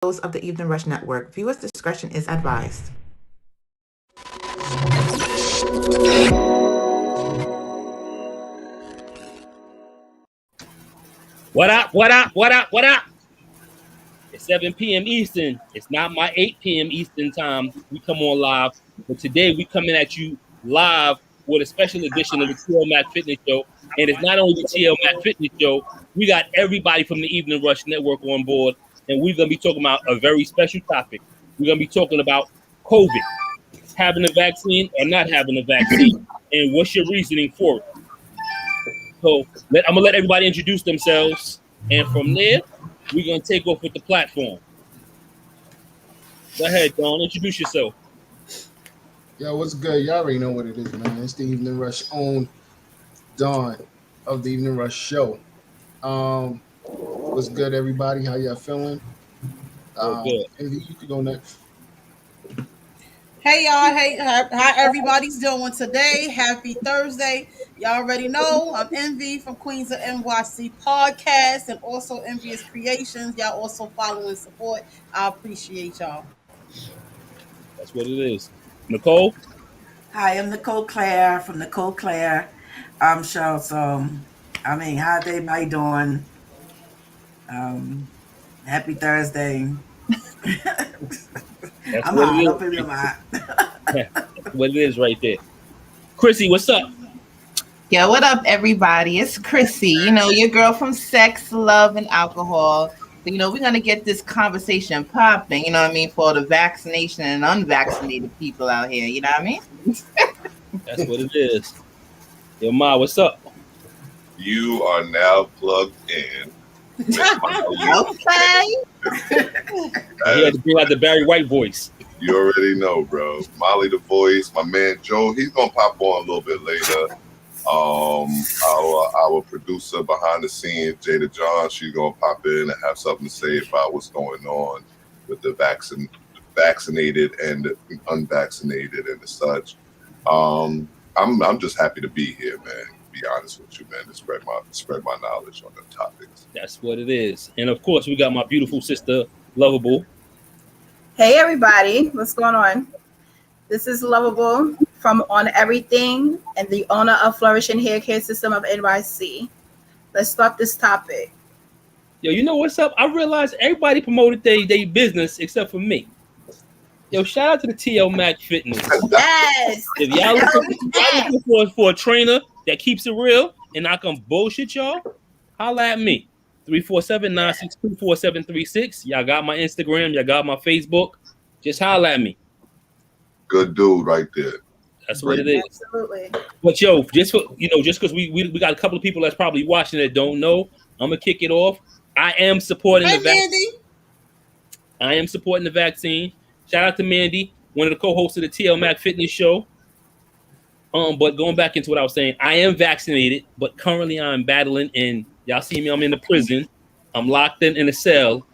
those of the Evening Rush Network. Viewers' discretion is advised. What up, what up, what up, what up? It's 7 p.m. Eastern. It's not my 8 p.m. Eastern time. We come on live. But today we coming at you live with a special edition of the TL Mac Fitness Show. And it's not only the TL Mac Fitness Show, we got everybody from the Evening Rush Network on board. And we're going to be talking about a very special topic. We're going to be talking about COVID. Having a vaccine or not having a vaccine. And what's your reasoning for it? So I'm going to let everybody introduce themselves. And from there, we're going to take off with the platform. Go ahead, Dawn. Introduce yourself. Yo, what's good? Y'all already know what it is, man. It's the Evening Rush own Dawn of the Evening Rush Show. What's good, everybody? How y'all feeling? Good. Envy, you can go next. Hey y'all, hey, how everybody's doing today? Happy Thursday. Y'all already know I'm Envy from Queens of NYC podcast and also Envious Creations. Y'all also follow and support. I appreciate y'all. That's what it is. Nicole? Hi, I'm Nicole Claire from Nicole Claire Show. So, how everybody doing? Happy Thursday. That's I'm what hot. it Don't put me on my hot. What it is right there. Chrissy, what's up? Yo, what up, everybody? It's Chrissy, your girl from Sex, Love, and Alcohol. So, we're going to get this conversation popping, for the vaccination and unvaccinated people out here, you know what I mean? That's what it is. Yo, Ma, what's up? You are now plugged in. Okay. He had to bring out the Barry White voice. You already know, bro. Molly the voice, my man Joe, he's gonna pop on a little bit later. Our producer behind the scenes, Jada John, she's gonna pop in and have something to say about what's going on with the vaccinated and the unvaccinated and the such. I'm just happy to be here, man. To be honest with you, man, to spread my knowledge on the topics. That's what it is. And of course, we got my beautiful sister, Lovable. Hey everybody, what's going on? This is Lovable from On Everything and the owner of Flourishing Hair Care System of NYC. Let's start this topic. Yo, you know what's up? I realized everybody promoted their business except for me. Yo, shout out to the TL Mac Fitness. Yes. If y'all looking for a trainer that keeps it real and not gonna bullshit y'all, holla at me. 347-962-4736. Y'all got my Instagram. Y'all got my Facebook. Just holla at me. Good dude right there. That's what it is. Absolutely. But yo, just because we got a couple of people that's probably watching that don't know, I'm gonna kick it off. I am supporting the vaccine. I am supporting the vaccine. Shout out to Mandy, one of the co-hosts of the TL Mac Fitness Show. But going back into what I was saying, I am vaccinated, but currently I'm battling, and y'all see me, I'm in the prison. I'm locked in a cell.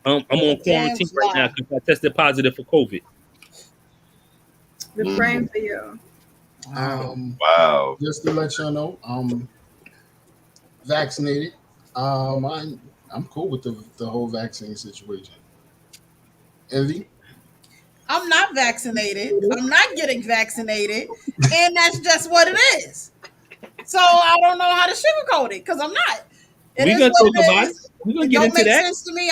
I'm on quarantine right now because I tested positive for COVID. We're praying for you. Wow. Just to let y'all know, I'm vaccinated. I'm cool with the whole vaccine situation. Envy? I'm not vaccinated. I'm not getting vaccinated. And that's just what it is. So I don't know how to sugarcoat it because I'm not. We're gonna talk about it. We're gonna get into that. It don't make sense to me.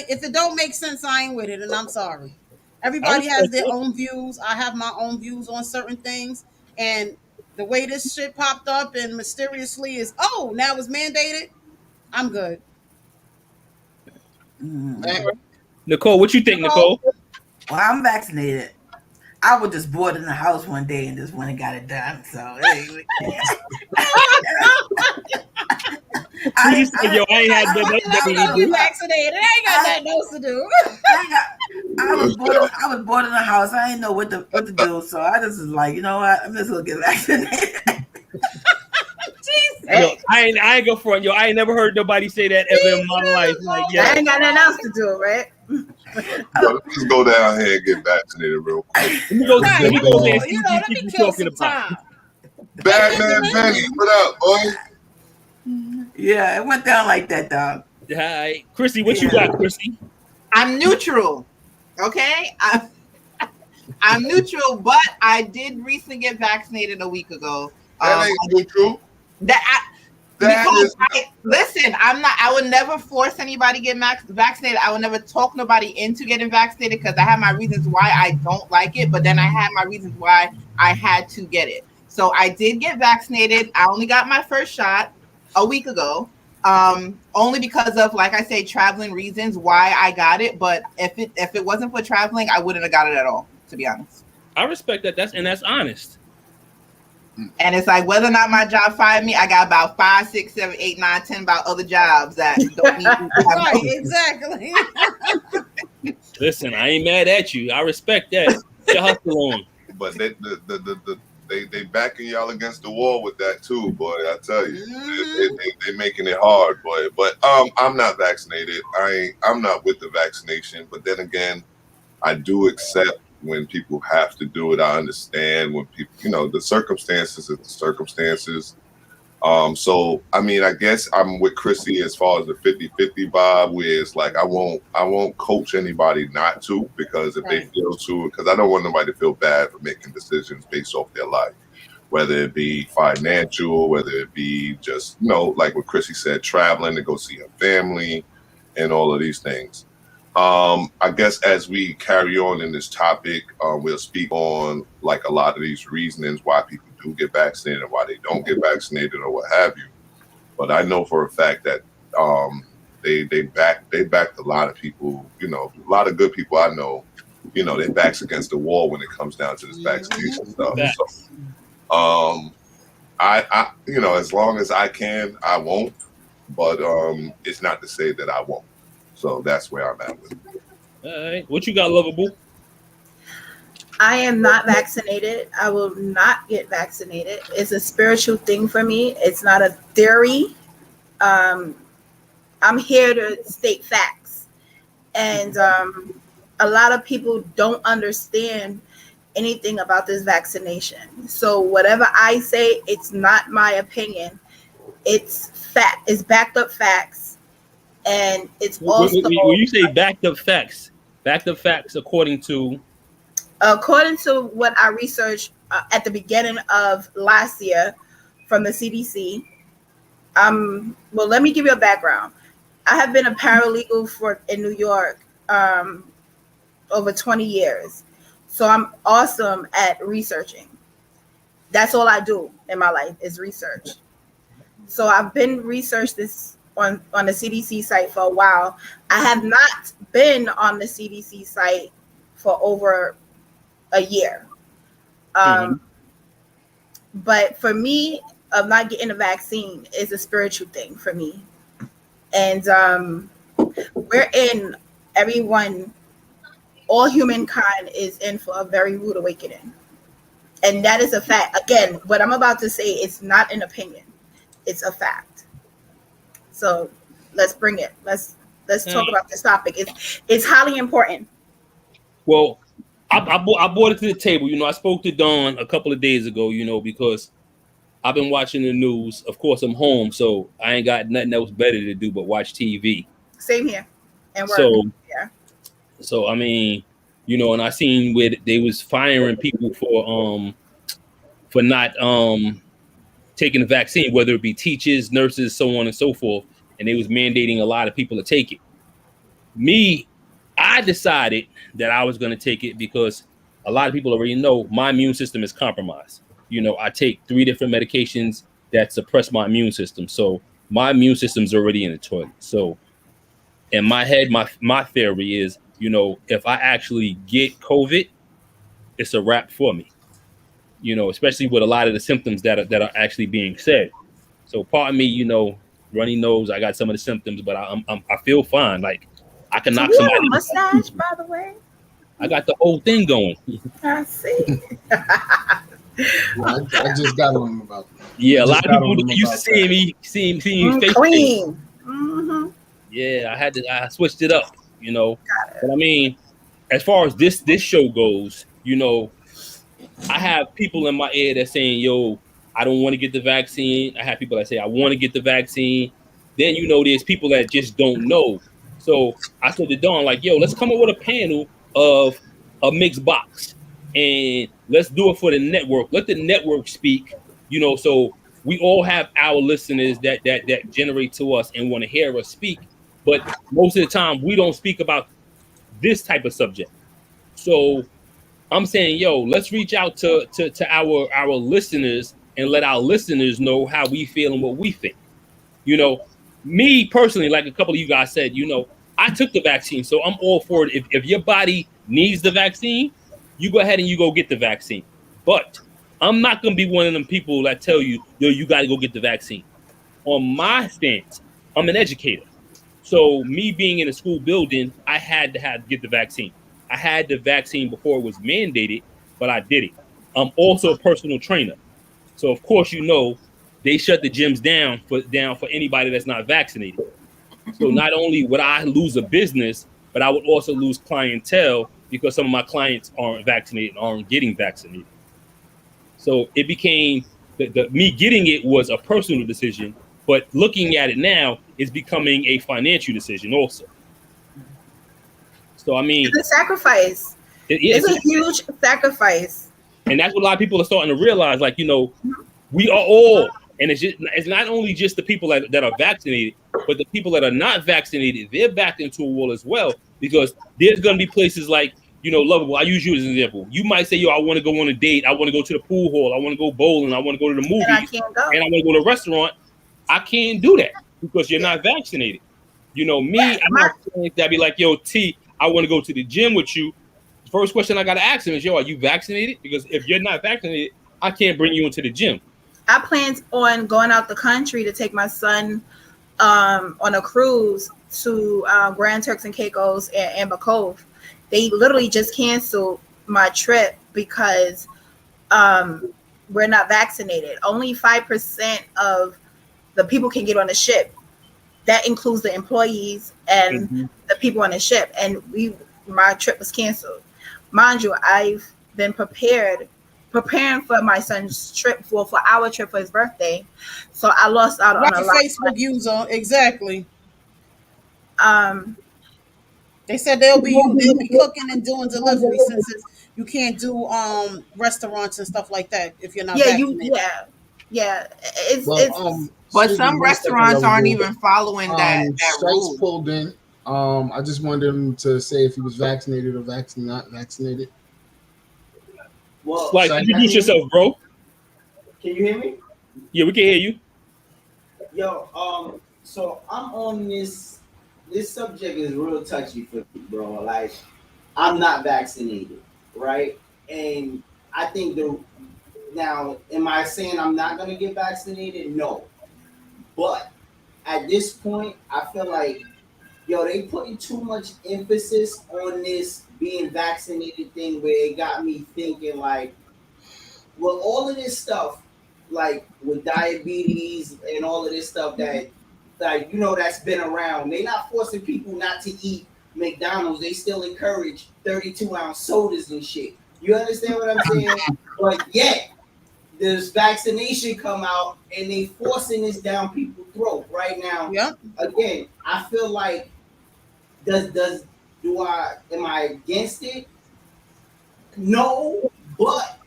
If it don't make sense, I ain't with it, and I'm sorry. Everybody has their own views. I have my own views on certain things, and the way this shit popped up and mysteriously is now it's mandated. I'm good. Nicole, what you think, Nicole? Well, I'm vaccinated. I was just bored in the house one day and just went and got it done. So, anyway. I ain't had nothing to do. Vaccinated. I ain't got nothing else to do. I was bored in the house. I didn't know what to do. So I just was like, you know what? I'm just gonna get vaccinated. Yo, I ain't go front. Yo, I ain't never heard nobody say that ever in my life. Like, I ain't got nothing else to do, right? Let's go down here and get vaccinated real quick. Let me go there and see what you talking about. Batman Benny, what up, boy? Yeah, it went down like that, dog. Hi, Chrissy. What you got, Chrissy? I'm neutral. Okay, I'm neutral, but I did recently get vaccinated a week ago. That ain't neutral. Listen, I'm not. I would never force anybody to get vaccinated. I would never talk nobody into getting vaccinated because I have my reasons why I don't like it. But then I had my reasons why I had to get it. So I did get vaccinated. I only got my first shot a week ago. Only because of, like I say, traveling reasons why I got it. But if it wasn't for traveling, I wouldn't have got it at all, to be honest. I respect that. That's honest. And it's like whether or not my job fired me, I got about 5, 6, 7, 8, 9, 10 about other jobs that don't need to have Right, exactly. Listen, I ain't mad at you. I respect that. Your hustle on. But they backing y'all against the wall with that too, boy. I tell you, they making it hard, boy. But I'm not vaccinated. I'm not with the vaccination. But then again, I do accept when people have to do it. I understand when people, the circumstances are the circumstances. So I mean, I guess I'm with Chrissy as far as the 50-50 vibe, where it's like I won't coach anybody not to, because if they feel to, because I don't want nobody to feel bad for making decisions based off their life, whether it be financial, whether it be just, like what Chrissy said, traveling to go see her family and all of these things. I guess as we carry on in this topic, we'll speak on like a lot of these reasonings why people do get vaccinated and why they don't get vaccinated or what have you. But I know for a fact that they backed a lot of people, a lot of good people I know, their backs against the wall when it comes down to this vaccination stuff. So, I as long as I can, I won't. But it's not to say that I won't. So that's where I'm at with it. All right. What you got, Lovable? I am not vaccinated. I will not get vaccinated. It's a spiritual thing for me. It's not a theory. I'm here to state facts. And a lot of people don't understand anything about this vaccination. So whatever I say, it's not my opinion. It's fact. It's backed up facts. And it's also when you say backed up facts according to what I researched at the beginning of last year from the CDC. Well, let me give you a background. I have been a paralegal in New York over 20 years. So I'm awesome at researching. That's all I do in my life is research. So I've been researched this on the CDC site for a while. I have not been on the CDC site for over a year. But for me, of not getting a vaccine is a spiritual thing for me. And all humankind is in for a very rude awakening. And that is a fact. Again, what I'm about to say is not an opinion. It's a fact. So let's bring it. Let's talk about this topic. It's highly important. Well, I brought it to the table. I spoke to Dawn a couple of days ago, because I've been watching the news. Of course, I'm home, so I ain't got nothing else better to do but watch TV. Same here. And work. So I mean, and I seen where they was firing people for not taking the vaccine, whether it be teachers, nurses, so on and so forth, and they was mandating a lot of people to take it. Me, I decided that I was going to take it because a lot of people already know my immune system is compromised. I take 3 different medications that suppress my immune system. So my immune system's already in the toilet. So in my head, my theory is, if I actually get COVID, it's a wrap for me. Especially with a lot of the symptoms that are actually being said. So part of me, runny nose, I got some of the symptoms, but I feel fine. Like I can knock somebody. You have a mustache, by the way. I got the whole thing going. I see. I just got on about that. Yeah, a lot of people used to seeing me face clean. Mm-hmm. Yeah, I switched it up, But I mean, as far as this show goes, I have people in my ear that saying, yo, I don't want to get the vaccine. I have people that say I want to get the vaccine. Then there's people that just don't know. So I said to Dawn, like, yo, let's come up with a panel of a mixed box, and let's do it for the network. Let the network speak, so we all have our listeners that generate to us and want to hear us speak. But most of the time, we don't speak about this type of subject. So I'm saying, yo, let's reach out to our listeners and let our listeners know how we feel and what we think. Me personally, like a couple of you guys said, I took the vaccine, so I'm all for it. If your body needs the vaccine, you go ahead and you go get the vaccine. But I'm not going to be one of them people that tell you, yo, you got to go get the vaccine. On my stance, I'm an educator. So me being in a school building, I had to get the vaccine. I had the vaccine before it was mandated, but I did it. I'm also a personal trainer. So, of course, they shut the gyms down for anybody that's not vaccinated. So not only would I lose a business, but I would also lose clientele because some of my clients aren't vaccinated, aren't getting vaccinated. So it became me getting it was a personal decision, but looking at it now, it's becoming a financial decision also. So I mean, it's a sacrifice. It's a huge sacrifice, and that's what a lot of people are starting to realize. Like, we are all, and it's not only just the people that are vaccinated, but the people that are not vaccinated, they're backed into a wall as well, because there's going to be places like, Lovable. I use you as an example. You might say, yo, I want to go on a date. I want to go to the pool hall. I want to go bowling. I want to go to the movies. And I can't go. And I want to go to a restaurant. I can't do that because you're not vaccinated. Me, I'm not saying that be like, yo, T, I want to go to the gym with you. The first question I got to ask him is, yo, are you vaccinated? Because if you're not vaccinated, I can't bring you into the gym. I planned on going out the country to take my son on a cruise to Grand Turks and Caicos and Amber Cove. They literally just canceled my trip because we're not vaccinated. Only 5% of the people can get on the ship. That includes the employees and the people on the ship. And my trip was canceled. Mind you, I've been preparing for my son's trip for our trip for his birthday. So I lost out on a lot. Facebook user, exactly. They said they'll be cooking and doing delivery since you can't do restaurants and stuff like that if you're not vaccinated. But some restaurants aren't even following that rule. Pulled in. I just wanted him to say if he was vaccinated or not vaccinated. Well, like, introduce yourself, bro. Can you hear me? Yeah, we can hear you. Yo, so I'm on this subject is real touchy for me, bro. Like, I'm not vaccinated, right? And I think now, am I saying I'm not gonna get vaccinated? No. But at this point, I feel like, they putting too much emphasis on this being vaccinated thing where it got me thinking like, well, all of this stuff, like with diabetes and all of this stuff that, like, that's been around. They're not forcing people not to eat McDonald's. They still encourage 32-ounce sodas and shit. You understand what I'm saying? But yet, this vaccination come out and they forcing this down people's throat right now. Yep. Again, I feel like, am I against it? No, but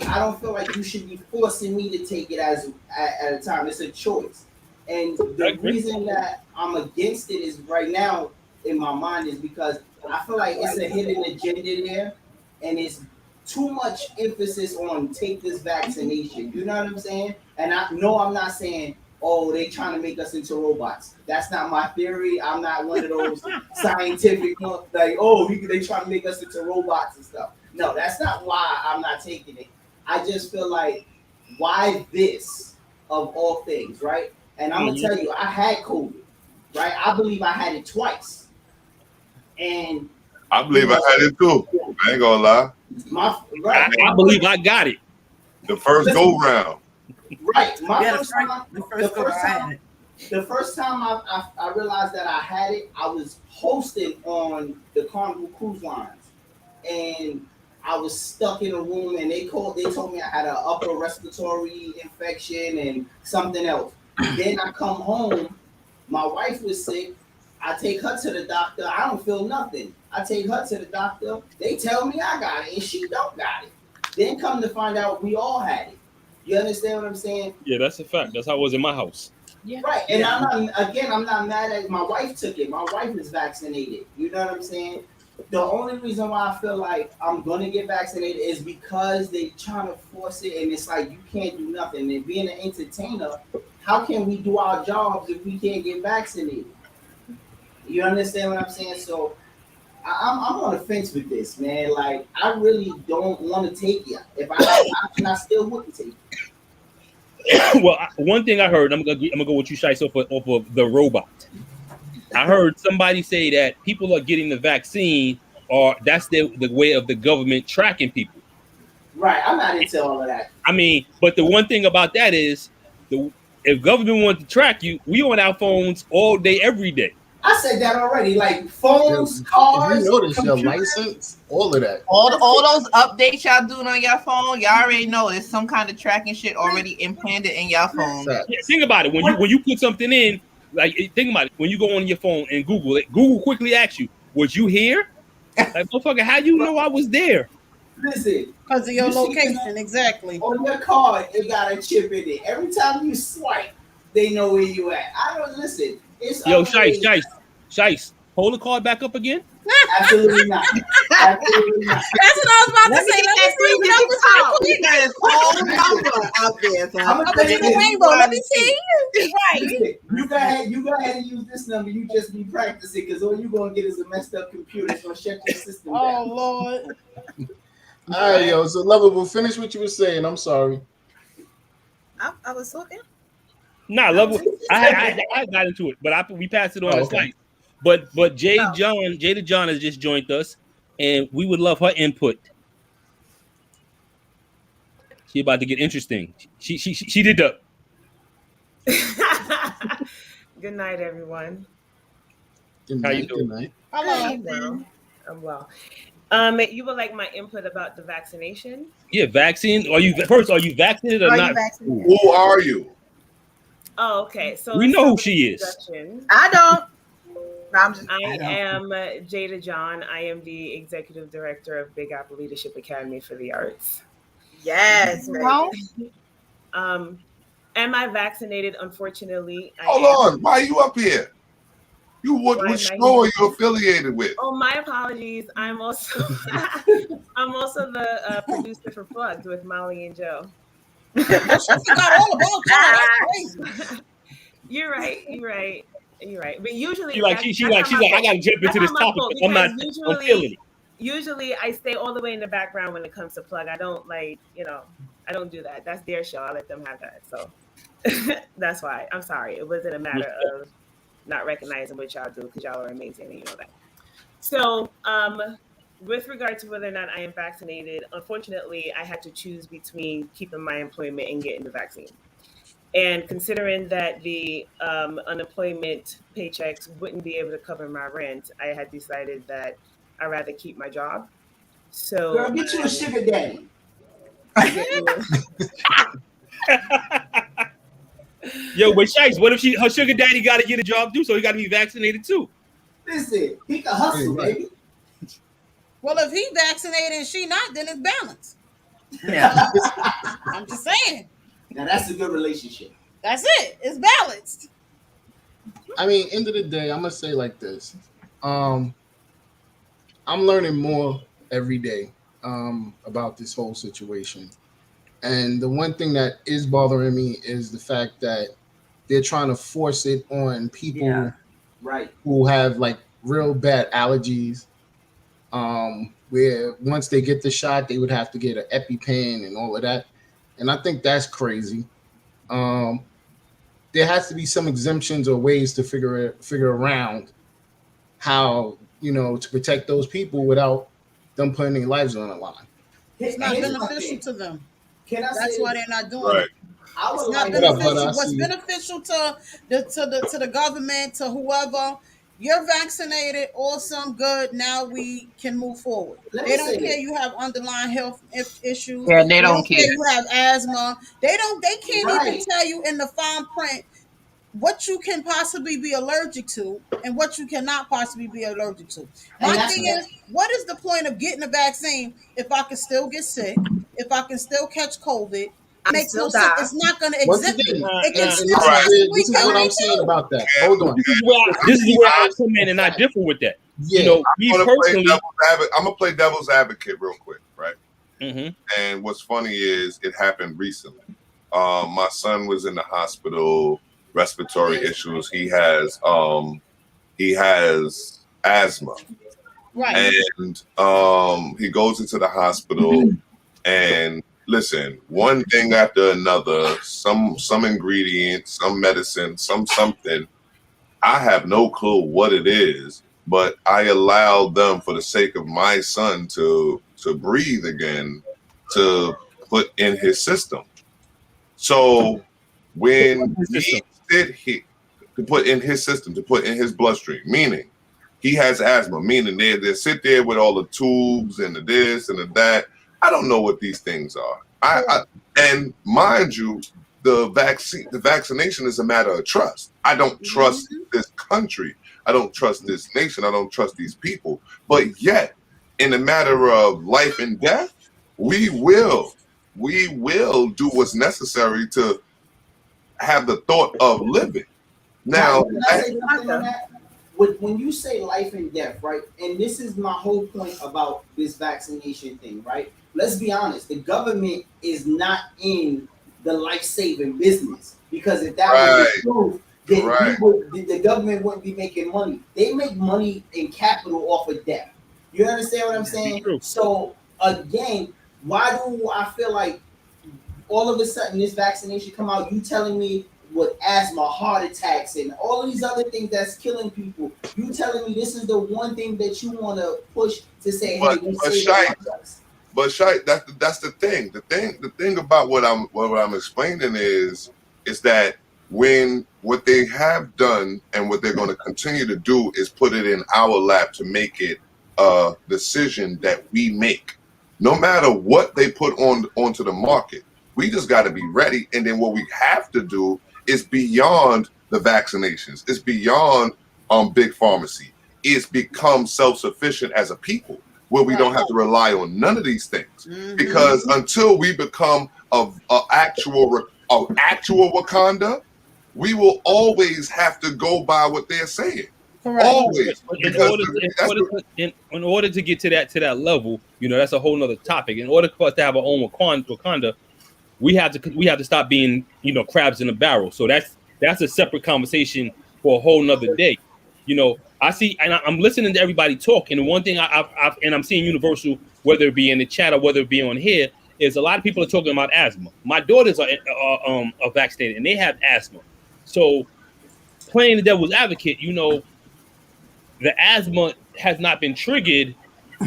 I don't feel like you should be forcing me to take it at a time. It's a choice. And the reason that I'm against it is right now in my mind is because I feel like it's a hidden agenda there, and it's too much emphasis on take this vaccination. You know what I'm saying? And I'm not saying, oh, they trying to make us into robots. That's not my theory. I'm not one of those scientific, like, oh, they trying to make us into robots and stuff. No, that's not why I'm not taking it. I just feel like, why this of all things, right? And I'm gonna tell you, I had COVID, right? I believe I had it twice. And I believe I had it too. I ain't gonna lie. I believe I got it. The first go round. Right. The first time I realized that I had it, I was hosting on the Carnival Cruise Lines. And I was stuck in a room and they told me I had an upper respiratory infection and something else. Then I come home, my wife was sick, I take her to the doctor. I don't feel nothing. I take her to the doctor. They tell me I got it, and she don't got it. Then come to find out we all had it. You understand what I'm saying? Yeah, that's a fact. That's how it was in my house. Yeah. Right. And I'm not mad at my wife took it. My wife is vaccinated. You know what I'm saying? The only reason why I feel like I'm gonna get vaccinated is because they trying to force it, and it's like you can't do nothing. And being an entertainer, how can we do our jobs if we can't get vaccinated? You understand what I'm saying? So I'm on the fence with this, man. Like I really don't want to take it. If I had an option, I still wouldn't take it. Well, one thing I heard, I'm gonna go with you, Shice, off of the robot. I heard somebody say that people are getting the vaccine, or that's the way of the government tracking people. Right, I'm not into all of that. I mean, but the one thing about that is, if government wants to track you, we on our phones all day, every day. I said that already. Like phones, cars, If you notice your computers. license, all of that. All those updates y'all doing on your phone, y'all already know there's some kind of tracking shit already implanted in your phone. Facts. Yeah, think about it. When you put something in, like think about it. When you go on your phone and Google it, Google quickly asks you, "Was you here?" Like, motherfucker, how you know I was there? Listen, Because of your You see location, exactly. on your card, it got a chip in it. Every time you swipe, they know where you at. I don't listen. It's Yo, unbelievable. Shice, hold the card back up again. Absolutely not. Absolutely not. That's what I was about Let to me say. get Let that me see the numbers out. real quick. Because whole number out there. So I'm I'm gonna gonna tell do you the this. rainbow. Let me see. Right. Listen, you go ahead and use this number. You just be practicing because all you gonna get is a messed up computer. It's gonna shut your system Oh down. Lord. All right, yo. So Lovable, finish what you were saying. I'm sorry. I was talking. Nah, level. I got into it, but we passed it on Oh, the okay. site. But Jada John has just joined us, and we would love her input. She about to get interesting. She did the. Good night, everyone. Good How you night. doing? Good night. Hello. I'm well. You would like my input about the vaccination? Yeah, vaccine. Are you vaccinated or Are not? you vaccinated? Who are you? Oh, okay. So We let's know start who with she the is. introduction. I don't. No, I'm just. I I don't. am Jada John. I am the executive director of Big Apple Leadership Academy for the Arts. Yes, baby. No? Am I vaccinated? Unfortunately, I Hold am. on. Why are you up here? Which Why am I show are here? you affiliated with? Oh, my apologies. I'm also I'm also the producer for Plugged with Molly and Joe. I forgot all about that. That's crazy. You're right. But usually, She's like, I gotta jump into this topic. I'm not. I'm feeling it. Usually, I stay all the way in the background when it comes to Plug. I don't I don't do that. That's their show. I let them have that. So that's why. I'm sorry. It wasn't a matter of not recognizing what y'all do because y'all are amazing and you know that. So, with regard to whether or not I am vaccinated, unfortunately, I had to choose between keeping my employment and getting the vaccine. And considering that the unemployment paychecks wouldn't be able to cover my rent, I had decided that I'd rather keep my job. So, Girl, get you a sugar daddy. Yo, but Shice, what if her sugar daddy got to get a job too? So he got to be vaccinated too. Listen, he can hustle, baby. Well, if he vaccinated and she not, then it's balanced. Yeah. I'm just saying. Now that's a good relationship. That's it. It's balanced. I mean, end of the day, I'm gonna say like this. I'm learning more every day about this whole situation. And the one thing that is bothering me is the fact that they're trying to force it on people Right. who have like real bad allergies. Where once they get the shot, they would have to get an EpiPen and all of that. And I think that's crazy. There has to be some exemptions or ways to figure around how, to protect those people without them putting their lives on the line. It's not Here's my beneficial thing. to them. Can I That's say why this? they're not doing Right. it. I It's would not like What up, beneficial. brother? I What's see you. beneficial to the government, to whoever. You're vaccinated, awesome, good. Now we can move forward. Let me They don't say care this. you have underlying health issues. Yeah, they don't care. You have asthma. They can't even Right. tell you in the fine print what you can possibly be allergic to and what you cannot possibly be allergic to. My And that's thing is, what is the point of getting a vaccine if I can still get sick, if I can still catch COVID? Makes no sense. It's not going to Once exempt again, me. and It can this still is possibly this is kill what me I'm saying too. about that. Hold on. This is where I come in and I differ with that. Yeah. You know, me I'm personally. gonna play devil's advocate real quick, right? Mhm. And what's funny is it happened recently. My son was in the hospital, respiratory issues. He has asthma. Right. And he goes into the hospital and listen, one thing after another, some ingredient, some medicine, something. I have no clue what it is, but I allowed them, for the sake of my son to breathe again, to put in his system. So when he sit here to put in his system, to put in his bloodstream, meaning he has asthma, meaning they sit there with all the tubes and the this and the that. I don't know what these things are. And mind you, the vaccination is a matter of trust. I don't trust this country. I don't trust this nation. I don't trust these people. But yet, in a matter of life and death, we will do what's necessary to have the thought of living. Now, Can I say something on that? When you say life and death, right? And this is my whole point about this vaccination thing, right? Let's be honest. The government is not in the life-saving business, because if that was the truth, then the government wouldn't be making money. They make money in capital off of death. You understand what I'm saying? So again, why do I feel like all of a sudden this vaccination come out? You telling me with asthma, heart attacks, and all of these other things that's killing people. You telling me this is the one thing that you want to push to say, hey, But Shai, that's the thing. The thing about what I'm explaining is that when what they have done and what they're going to continue to do is put it in our lap to make it a decision that we make. No matter what they put onto the market, we just got to be ready. And then what we have to do is beyond the vaccinations. It's beyond big pharmacy. It's become self-sufficient as a people, where we don't have to rely on none of these things. Because until we become a actual Wakanda, we will always have to go by what they're saying. Correct. Always. In order to get to that level, you know, that's a whole nother topic. In order for us to have our own Wakanda, we have to stop being, you know, crabs in a barrel. So that's a separate conversation for a whole nother day. You know, I see, and I'm listening to everybody talk, and one thing I'm seeing universal, whether it be in the chat or whether it be on here, is a lot of people are talking about asthma. My daughters are vaccinated, and they have asthma. So, playing the devil's advocate, you know, the asthma has not been triggered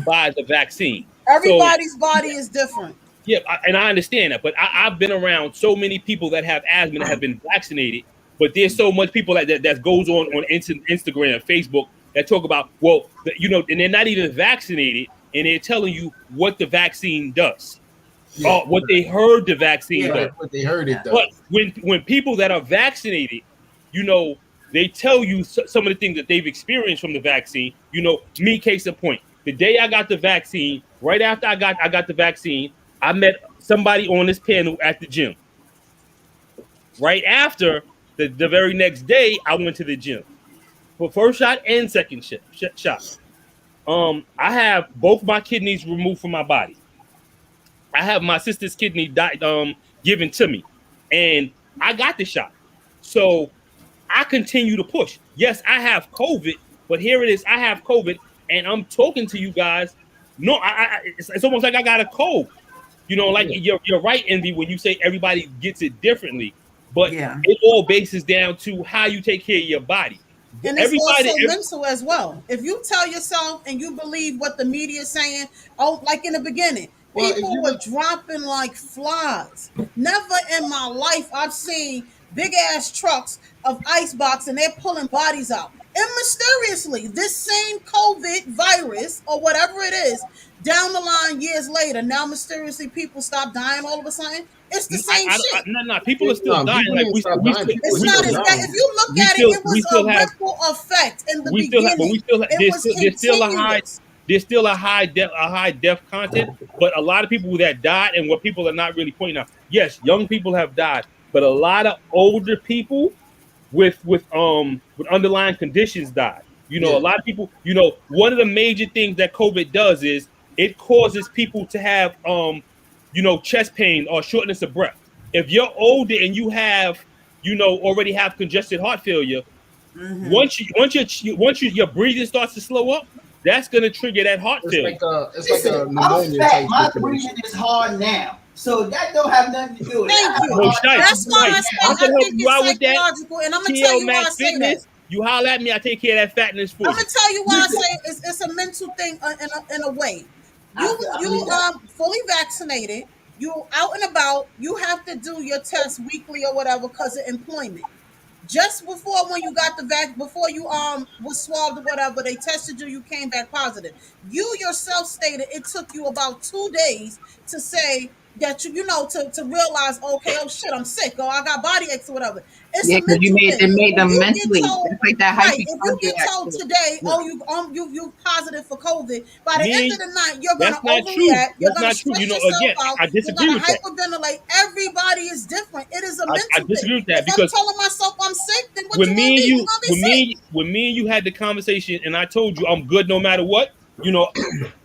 by the vaccine. Everybody's body is different. Yeah, and I understand that, but I've been around so many people that have asthma that have been vaccinated, but there's so much people that goes on Instagram and Facebook that talk about, well, you know, and they're not even vaccinated, and they're telling you what the vaccine does, what they heard the vaccine does. What they heard it does. But when people that are vaccinated, you know, they tell you some of the things that they've experienced from the vaccine. You know, me, case in point, the day I got the vaccine, right after I got the vaccine, I met somebody on this panel at the gym. Right after, the very next day, I went to the gym for first shot and second shot. I have both my kidneys removed from my body. I have my sister's kidney given to me, and I got the shot. So I continue to push. Yes, I have COVID, but here it is. I have COVID, and I'm talking to you guys. No, it's almost like I got a cold. You know, like you're right, Envy, when you say everybody gets it differently, but it all bases down to how you take care of your body. And it's also mental as well. If you tell yourself and you believe what the media is saying, like in the beginning, people were dropping like flies. Never in my life I've seen big ass trucks of ice box and they're pulling bodies out. And mysteriously, this same COVID virus or whatever it is, down the line years later, now mysteriously people stop dying all of a sudden. It's the same shit. No. People are still dying. people Like didn't we stop we dying. still, People It's were we not still still, as bad. dying. If you look we at still it, it we was still a have ripple effect in the we still have, but beginning. we still have, It there's was still a high continuous. there's still a high death content, but a lot of people that died, and what people are not really pointing out, yes, young people have died, but a lot of older people with underlying conditions died. You know, Yeah. a lot of people, you know, one of the major things that COVID does is it causes people to have you know, chest pain or shortness of breath. If you're older and you have, you know, already have congested heart failure, Mhm. once your breathing starts to slow up, that's gonna trigger that heart It's failure. like a Listen, I'm pneumonia fat. type My situation. breathing is hard now, so that don't have nothing to do with it. I Thank have you. a No, hard Shice, time That's why I breathing say I'm now. gonna I help think you it's out with that. psychological, and I'm gonna tell TL you why I Max say that. Fitness, you holler at me, I take care of that fatness for I'm you. gonna tell you why Listen, I say it's a mental thing in a way. I believe that. Fully vaccinated, you out and about, you have to do your test weekly or whatever because of employment. Just before when you got the before you was swabbed or whatever, they tested you, you came back positive. You yourself stated it took you about 2 days to say that you know to realize, okay, oh shit, I'm sick, or I got body aches or whatever. It's Yeah, a because you mental made thing. them made If them you get mentally. told, It's like that right, if you get hypochondriac told shit. today, Yeah. oh you positive for COVID, by the end Me, of the night, you're gonna that's not true. overreact, you're That's gonna not true. stress You know, yourself again, out, I you're disagree gonna with that. hyperventilate. Everybody is different. It is a I mental thing. disagree with that If I'm because telling myself I'm sick, then what when you gonna me and be? You you gonna be sick. when me and you had the conversation and I told you I'm good no matter what, you know,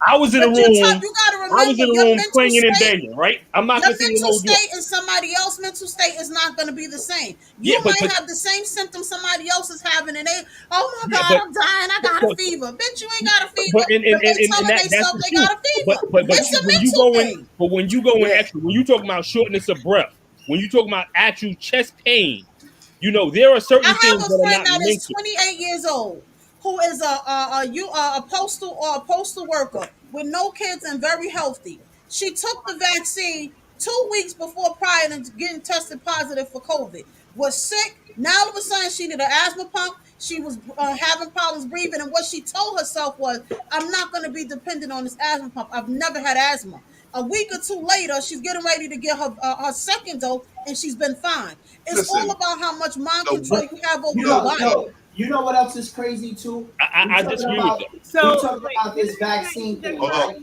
I was in a But room, you gotta I was remember in a your room mental clanging and state. banging, right? I'm not Your gonna sit here and mental hold you up. state and somebody else's mental state is not going to be the same. Yeah, You might have the same symptoms somebody else is having, and they, oh my yeah, God, I'm dying, I got a so, fever. Bitch, you ain't got a but fever, and but they and telling that's themselves the they truth. got a fever. But It's a when you mental go in, thing. but when you go in Yeah. actually, when you talking about shortness of breath, when you talking about actual chest pain, you know there are I certain have things a that are friend not that is mental. 28 years old who is a postal worker with no kids and very healthy. She took the vaccine 2 weeks prior to getting tested positive for COVID. Was sick. Now all of a sudden she needed an asthma pump. She was having problems breathing, and what she told herself was, "I'm not going to be dependent on this asthma pump. I've never had asthma." A week or two later, she's getting ready to get her second dose, and she's been fine. It's all Listen, about how much mind the control you have over You your know, body. you know what else is crazy too? I disagree with that. We So talking wait, about this vaccine thing, Hold right?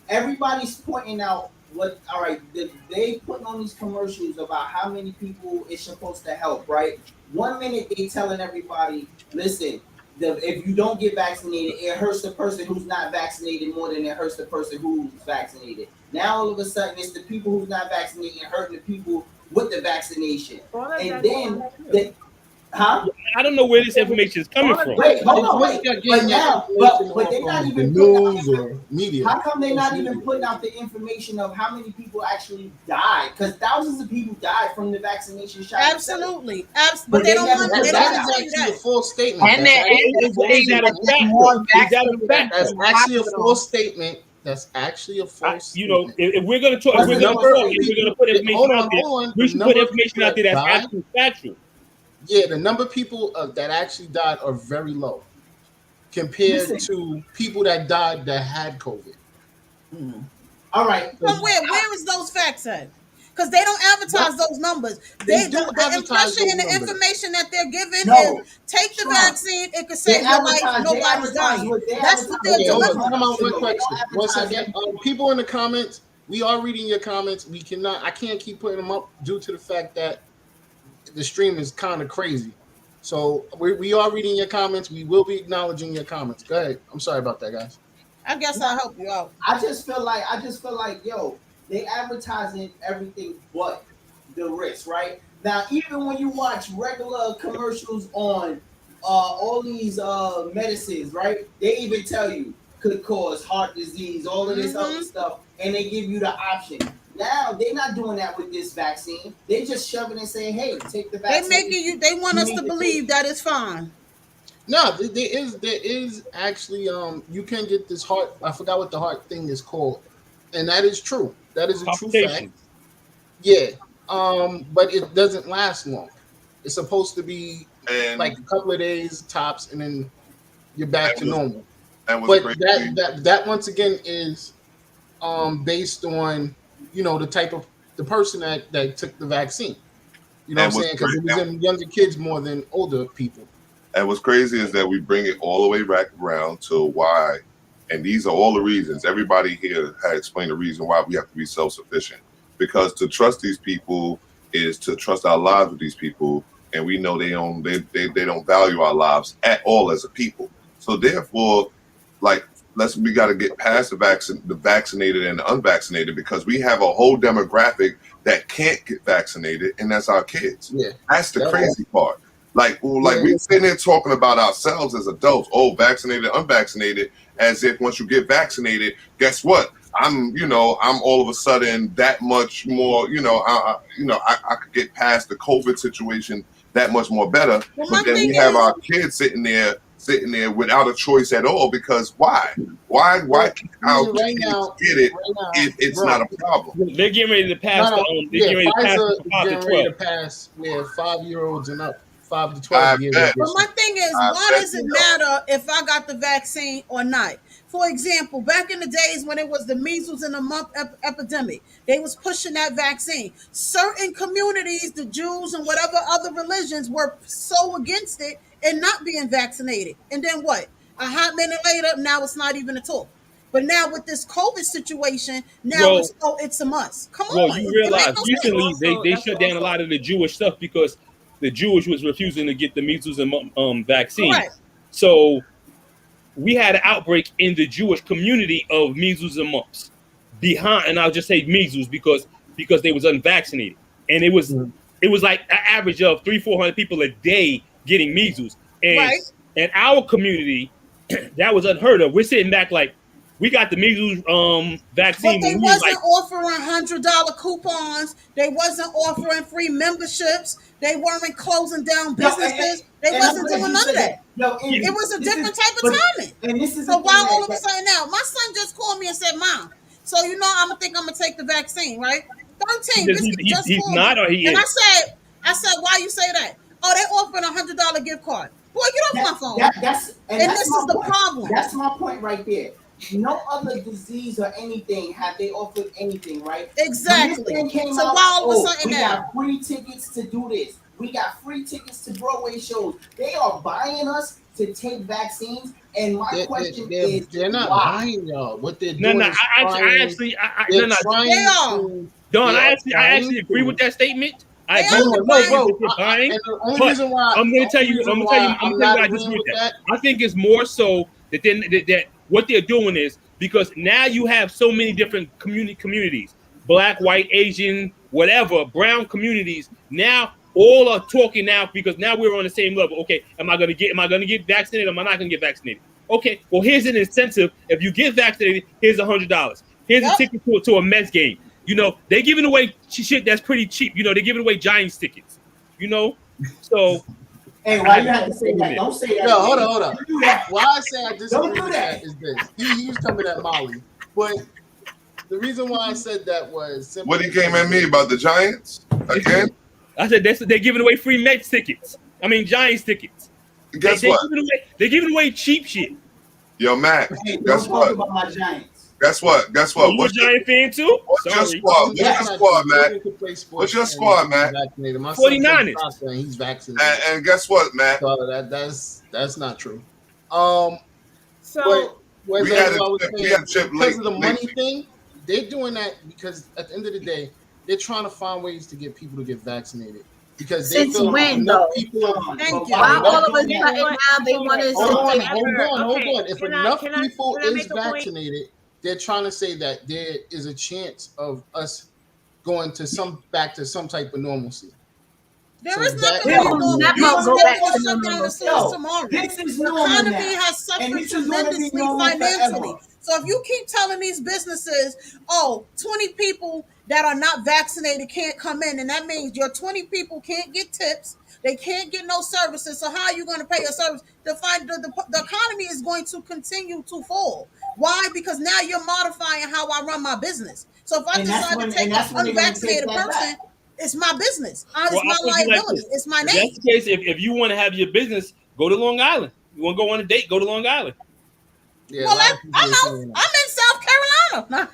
Everybody's pointing out what. All right, they putting on these commercials about how many people it's supposed to help, right? 1 minute they telling everybody, listen, if you don't get vaccinated, it hurts the person who's not vaccinated more than it hurts the person who's vaccinated. Now all of a sudden it's the people who's not vaccinated hurting the people with the vaccination, all of and that then is true. the, huh? I don't know where this information is coming from. Wait, hold on, It's wait. not But getting that now, information but they're off not of even the putting out news or media. how come they're not Social even media. putting out the information of how many people actually died? Because thousands of people died from the vaccination shot. Absolutely, but But they they don't never want. put They that don't out. want to That's tell you actually a that. false statement. And That's then actually, Is that a fact? more Though? Is that a vaccinated fact? that's in the actually a hospital. false statement. That's actually a false You know, statement. if we're gonna talk, What's if we're the gonna number talk, of and we're people? gonna put information Hold out on, there, hold on. we The should put number of information people out there that that's died, actually factual. yeah, the number of people that actually died are very low compared Listen. to people that died that had COVID. All right. From where? Where is those facts at? Because they don't advertise those numbers. They The do advertise impression those and the numbers. information that they're giving No, is take the Sean, vaccine, it could they save your life, advertise. They nobody's advertise dying. what they That's what advertise. they're Okay, hold on. delivering. Time out. One They question. don't One advertise second. People in the comments, we are reading your comments. We cannot. I can't keep putting them up due to the fact that the stream is kind of crazy. So we are reading your comments. We will be acknowledging your comments. Go ahead. I'm sorry about that, guys. I guess I'll help you out. I just feel like, yo, they advertising everything but the risk, right? Now, even when you watch regular commercials on all these medicines, right? They even tell you could cause heart disease, all of this other stuff, and they give you the option. Now they're not doing that with this vaccine. They just shoving and saying, "Hey, take the vaccine." They making you. They want us to believe that it's fine. No, there is actually you can get this heart. I forgot what the heart thing is called, and that is true. That is a true fact. Yeah, but it doesn't last long. It's supposed to be like a couple of days tops, and then you're back to normal. And But that once again is based on the person that took the vaccine. You know what I'm saying? Because it was in younger kids more than older people. And what's crazy is that we bring it all the way back around to why, and these are all the reasons. Everybody here had explained the reason why we have to be self-sufficient. Because to trust these people is to trust our lives with these people, and we know they don't value our lives at all as a people. So therefore, we got to get past the vaccinated and the unvaccinated, because we have a whole demographic that can't get vaccinated, and that's our kids. Yeah, that's the crazy part. We're sitting there talking about ourselves as adults, vaccinated, unvaccinated, as if once you get vaccinated, guess what? I'm all of a sudden that much more, I could get past the COVID situation that much more better. But then we have our kids sitting there without a choice at all, because why can't our kids get it if it's not a problem? They're getting ready to pass Pfizer getting ready to pass with 5-year-olds and up. 5 to 12 years. But my thing is, why does it matter if I got the vaccine or not? For example, back in the days when it was the measles and the mumps epidemic, they was pushing that vaccine. Certain communities, the Jews and whatever other religions, were so against it and not being vaccinated. And then what? A hot minute later, now it's not even a talk. But now with this COVID situation, it's a must. Come on. Well, you realize recently they shut down a lot of the Jewish stuff because the Jewish was refusing to get the measles and vaccine. Right. So we had an outbreak in the Jewish community of measles and mumps. And I'll just say measles because they was unvaccinated, and it was like an average of 300-400 people a day getting measles. And in our community, that was unheard of. We're sitting back like, we got the measles vaccine. But they wasn't offering $100 coupons. They wasn't offering free memberships. They weren't closing down businesses. They wasn't doing none of that. It was a different type of timing. So why all of a sudden now? My son just called me and said, "Mom, so I'm gonna take the vaccine, right?" 13. He's not, or he is. And I said, why you say that? Oh, they offering $100 gift card. Boy, get off my phone. This is the problem. That's my point right there. No other disease or anything have they offered anything, right? Exactly. So why all of a sudden we got free tickets to do this. We got free tickets to Broadway shows. They are buying us to take vaccines. And my question is, they're not buying y'all. What they're doing? Don, I actually agree with that statement. I agree with I'm going to tell you why I disagree with that. I think it's more so that what they're doing is because now you have so many different communities, Black, white, Asian, whatever, brown communities. Now all are talking now because now we're on the same level. Okay, am I gonna get vaccinated? Am I not gonna get vaccinated? Okay, well here's an incentive. If you get vaccinated, here's $100. Here's a ticket to a Mets game. They're giving away shit that's pretty cheap. They're giving away Giants tickets. So. Hey, why you have to say that? Don't say that. No, hold on. Why I say I disagree with that is this. He was coming at Molly. But the reason why I said that was simply... What he came at me about the Giants? Again? I said they're giving away free Mets tickets. Giants tickets. Guess what? They're giving away cheap shit. Yo, Matt, guess what? About my Giants. Guess what? You a Giant fan too? What's your squad? Matt? What's your squad, Matt? 49ers. He's vaccinated. And guess what, Matt? So that's not true. So we had a chip because of the money thing. They're doing that because at the end of the day, they're trying to find ways to get people to get vaccinated. Because they feel enough people. Thank you. Why all of a sudden now they want to? Hold on. If enough people is vaccinated, they're trying to say that there is a chance of us going to back to some type of normalcy. There is nothing normal. Tomorrow. This is the economy has suffered tremendously financially. So if you keep telling these businesses, 20 people that are not vaccinated can't come in, and that means your 20 people can't get tips, they can't get no services. So how are you going to pay your service? The economy is going to continue to fall. Why? Because now you're modifying how I run my business. So if I decide to take an unvaccinated person, it's my business. It's my liability. It's my name. That's the case. If you want to have your business, go to Long Island. You want to go on a date? Go to Long Island. Yeah, Well, a lot of people I'm are out. saying I'm that. in South Carolina.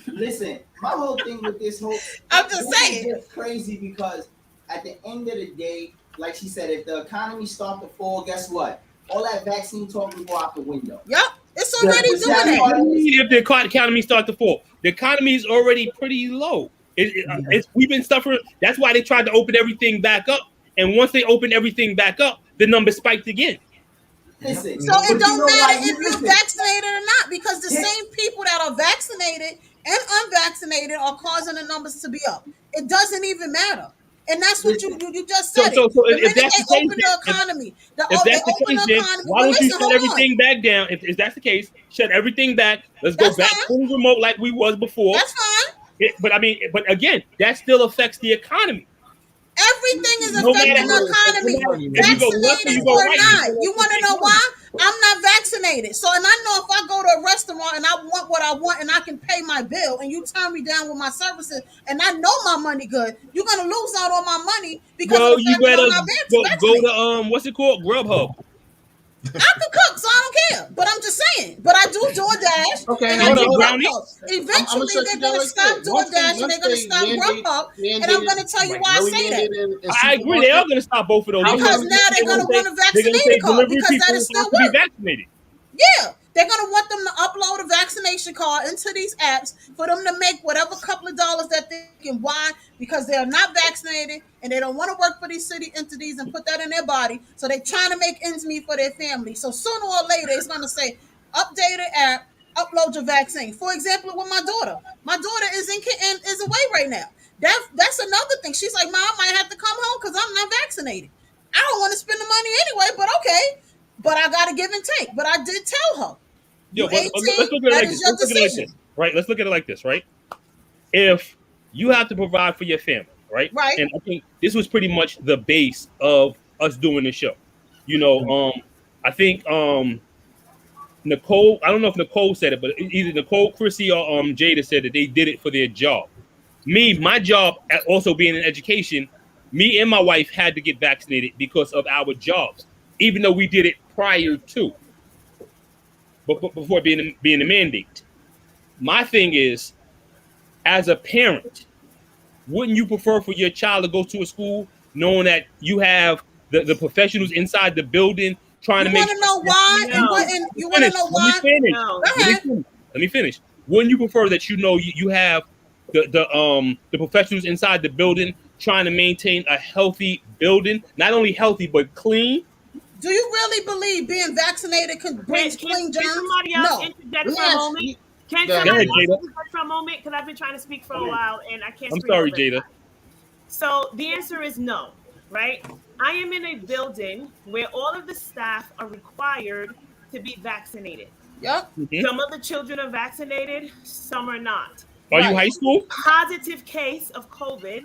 Listen, my whole thing with this whole I'm just this saying. is just crazy because at the end of the day, like she said, if the economy starts to fall, guess what? All that vaccine talk will go out the window. Yep, it's already The sad doing part it. is- If the economy starts to fall, the economy is already pretty low. We've been suffering. That's why they tried to open everything back up. And once they open everything back up, the numbers spiked again. Listen, So but it you don't know matter why- if you're listen, vaccinated or not, because the Yeah. same people that are vaccinated and unvaccinated are causing the numbers to be up. It doesn't even matter. And that's what you just said. So it. The if minute that's they the case, open the economy, if they that's the open case, the then economy. why But don't you listen, shut hold everything on. back down? If that's the case, shut everything back. Let's That's go back fine. fully remote like we was before. That's fine. But again, that still affects the economy. Everything is No matter affecting the how- economy, no matter- if you go left or vaccinated you go or right, not. you You want to know why? I'm not vaccinated. So, and I know if I go to a restaurant and I want what I want and I can pay my bill and you turn me down with my services and I know my money good, you're going to lose out on my money because Well, of the you fact that better I'm not go vaccinated. to what's it called? Grubhub. I can cook, so I don't care. But I'm just saying. But I do DoorDash. Okay, and hold I do on. brownies. Grubhub. I'ma Eventually, shut they're you down going to right stop there. Once DoorDash and they're going to stop Grubhub. And I'm going to tell you why I say that. I agree. They are going to stop both of those. Because now they're going to want a They're going to say vaccinated card delivery because that people is still have to be work. vaccinated. Yeah, they're gonna want them to upload a vaccination card into these apps for them to make whatever couple of dollars that they can. Why? Because they are not vaccinated and they don't want to work for these city entities and put that in their body. So they're trying to make ends meet for their family. So sooner or later, it's gonna say update the app, upload your vaccine. For example, with my daughter is is away right now. That's another thing. She's like, Mom, I might have to come home because I'm not vaccinated. I don't want to spend the money anyway, but okay. But I got to give and take. But I did tell her. Yo, You but 18, let's look at it that like is this. your Let's look at it like decision. this, right? Let's look at it like this, right? If you have to provide for your family, right? Right. And I think this was pretty much the base of us doing the show. You know, I think Nicole, I don't know if Nicole said it, but either Nicole, Chrissy, or Jada said that they did it for their job. Me, my job, also being in education, me and my wife had to get vaccinated because of our jobs, even though we did it prior to, but before being a mandate. My thing is, as a parent, wouldn't you prefer for your child to go to a school knowing that you have the professionals inside the building trying You to make? want to know why? No. You want to know why? No. Go ahead. Let me finish. Wouldn't you prefer that you have the professionals inside the building trying to maintain a healthy building, not only healthy but clean? Do you really believe being vaccinated can bring clean Can germs? somebody else No. interject for Yes. a moment? Can Go ahead, somebody Jada. else interject for a moment? Because I've been trying to speak for a while and I can't I'm speak sorry, over Jada. everybody. So the answer is no, right? I am in a building where all of the staff are required to be vaccinated. Yep. Some of the children are vaccinated, some are not. Are you Right. high school? Positive case of COVID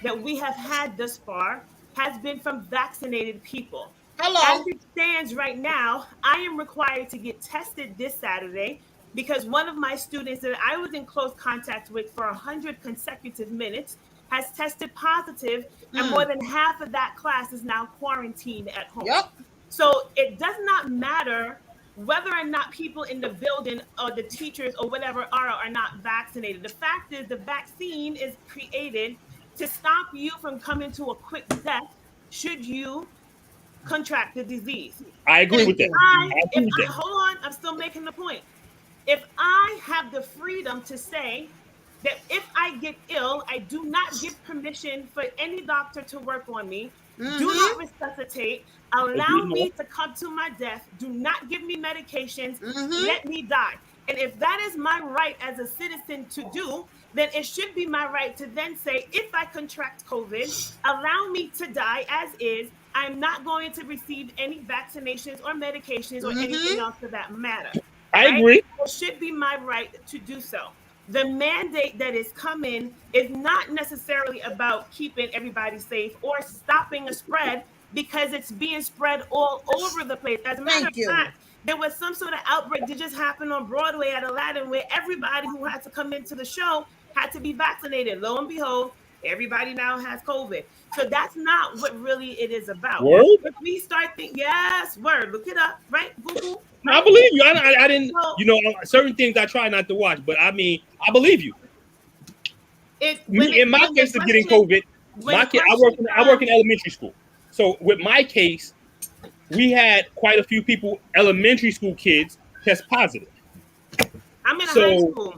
that we have had thus far has been from vaccinated people. As Hello. it stands right now, I am required to get tested this Saturday because one of my students that I was in close contact with for 100 consecutive minutes has tested positive, and more than half of that class is now quarantined at home. Yep. So it does not matter whether or not people in the building or the teachers or whatever are or not vaccinated. The fact is the vaccine is created to stop you from coming to a quick death should you contract the disease. I agree with that. Hold on, I'm still making the point. If I have the freedom to say that if I get ill, I do not give permission for any doctor to work on me, do not resuscitate, allow me to come to my death, do not give me medications, let me die. And if that is my right as a citizen to do, then it should be my right to then say, if I contract COVID, allow me to die as is. I'm not going to receive any vaccinations or medications or anything else for that matter. I agree. It should be my right to do so. The mandate that is coming is not necessarily about keeping everybody safe or stopping a spread because it's being spread all over the place. As a matter of fact, there was some sort of outbreak that just happened on Broadway at Aladdin where everybody who had to come into the show had to be vaccinated. Lo and behold, Everybody now has COVID. So that's not what really it is about. Word? If we start thinking, yes, word, look it up, right? Google. No, Right? I believe you. I didn't, So, you know, certain things I try not to watch, but I mean, I believe you. In my case of getting COVID, my kid, I work in elementary school. So with my case, we had quite a few people, elementary school kids, test positive. I'm in a high school.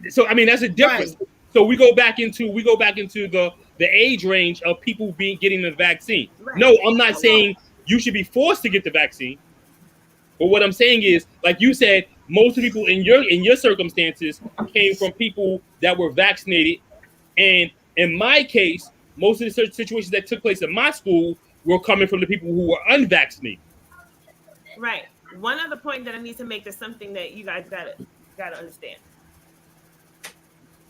So I mean, that's a difference. Right. So we go back into the age range of people getting the vaccine. Right. No, I'm not saying you should be forced to get the vaccine. But what I'm saying is, like you said, most of the people in your circumstances came from people that were vaccinated. And in my case, most of the situations that took place in my school were coming from the people who were unvaccinated. Right. One other point that I need to make is something that you guys gotta understand.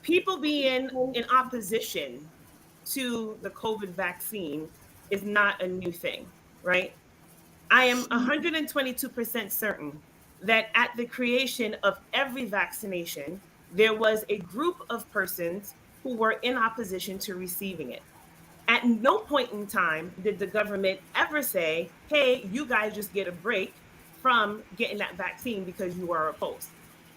People being in opposition to the COVID vaccine is not a new thing, right? I am 122% certain that at the creation of every vaccination, there was a group of persons who were in opposition to receiving it. At no point in time did the government ever say, hey, you guys just get a break from getting that vaccine because you are opposed.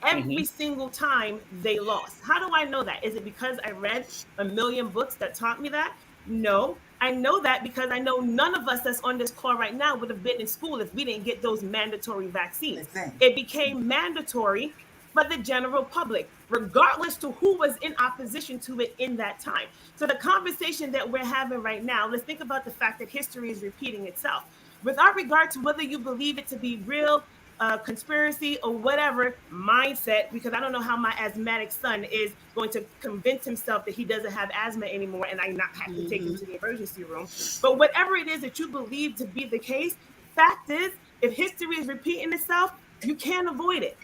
Every single time they lost. How do I know that? Is it because I read a million books that taught me that? No, I know that because I know none of us that's on this call right now would have been in school if we didn't get those mandatory vaccines. It became mandatory for the general public, regardless to who was in opposition to it in that time. So the conversation that we're having right now, let's think about the fact that history is repeating itself. Without regard to whether you believe it to be real, conspiracy or whatever mindset, because I don't know how my asthmatic son is going to convince himself that he doesn't have asthma anymore and I not have to take him to the emergency room. But whatever it is that you believe to be the case, fact is, if history is repeating itself, you can't avoid it.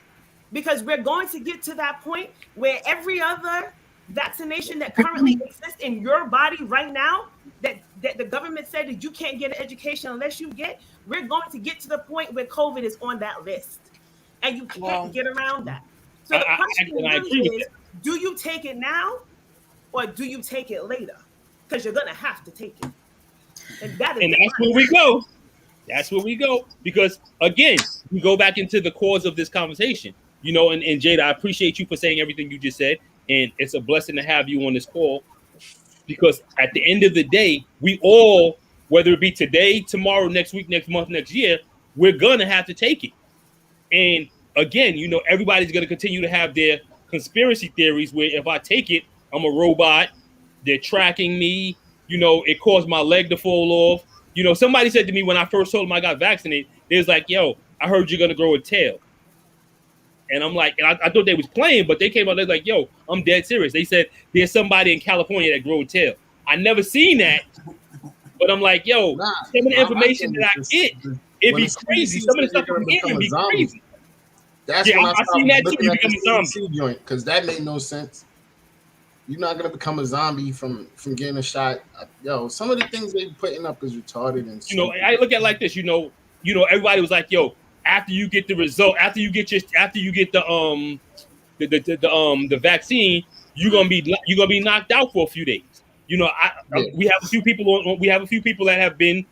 Because we're going to get to that point where every other vaccination that currently exists in your body right now, that the government said that you can't get an education unless you get, we're going to get to the point where COVID is on that list. And you can't get around that. So the question really is, do you take it now or do you take it later? Because you're going to have to take it. And that's where we go. That's where we go. Because, again, we go back into the cause of this conversation. You know, and Jada, I appreciate you for saying everything you just said. And it's a blessing to have you on this call. Because at the end of the day, we all, whether it be today, tomorrow, next week, next month, next year, we're going to have to take it. And again, you know, everybody's going to continue to have their conspiracy theories where if I take it, I'm a robot. They're tracking me. You know, it caused my leg to fall off. You know, somebody said to me when I first told them I got vaccinated, they was like, yo, I heard you're going to grow a tail. And I'm like, and I thought they was playing, but they came out, they're like, yo, I'm dead serious. They said there's somebody in California that grow a tail. I never seen that, but I'm like, yo, some of the information that I get, it'd be crazy. Some of the stuff I'm getting would be crazy. That's when I seen that too. You become a zombie joint because that made no sense. You're not gonna become a zombie from getting a shot. Yo, some of the things they putting up is retarded and you know. I look at it like this. You know, everybody was like, yo. After you get the result, after you get the vaccine, you're gonna be knocked out for a few days. You know, we have a few people that have been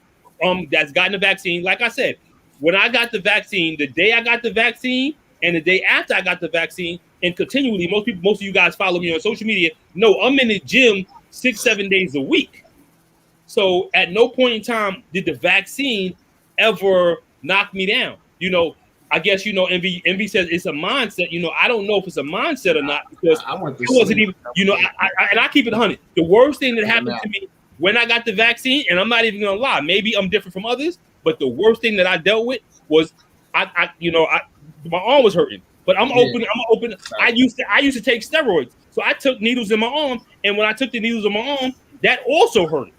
that's gotten the vaccine. Like I said, when I got the vaccine, the day I got the vaccine and the day after I got the vaccine, and continually, most of you guys follow me on social media. No, I'm in the gym 6-7 days a week. So at no point in time did the vaccine ever knock me down. You know, I guess, you know, Envy says it's a mindset. You know, I don't know if it's a mindset or not because I wasn't even, you know, I keep it 100. The worst thing that happened to me when I got the vaccine, and I'm not even gonna lie, maybe I'm different from others, but the worst thing that I dealt with was my arm was hurting. But I'm open. I used to take steroids, so I took needles in my arm, and when I took the needles in my arm, that also hurt.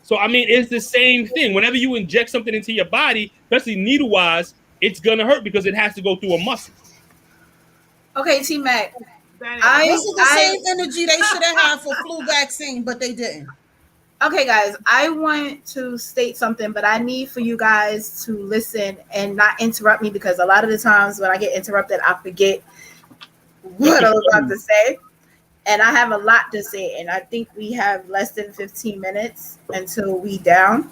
So, I mean, it's the same thing. Whenever you inject something into your body, especially needle-wise, it's going to hurt because it has to go through a muscle. Okay, T-Mac. This is the same energy they should have had for flu vaccine, but they didn't. Okay, guys, I want to state something, but I need for you guys to listen and not interrupt me because a lot of the times when I get interrupted, I forget what I was about to say. and I have a lot to say, and I think we have less than 15 minutes until we down.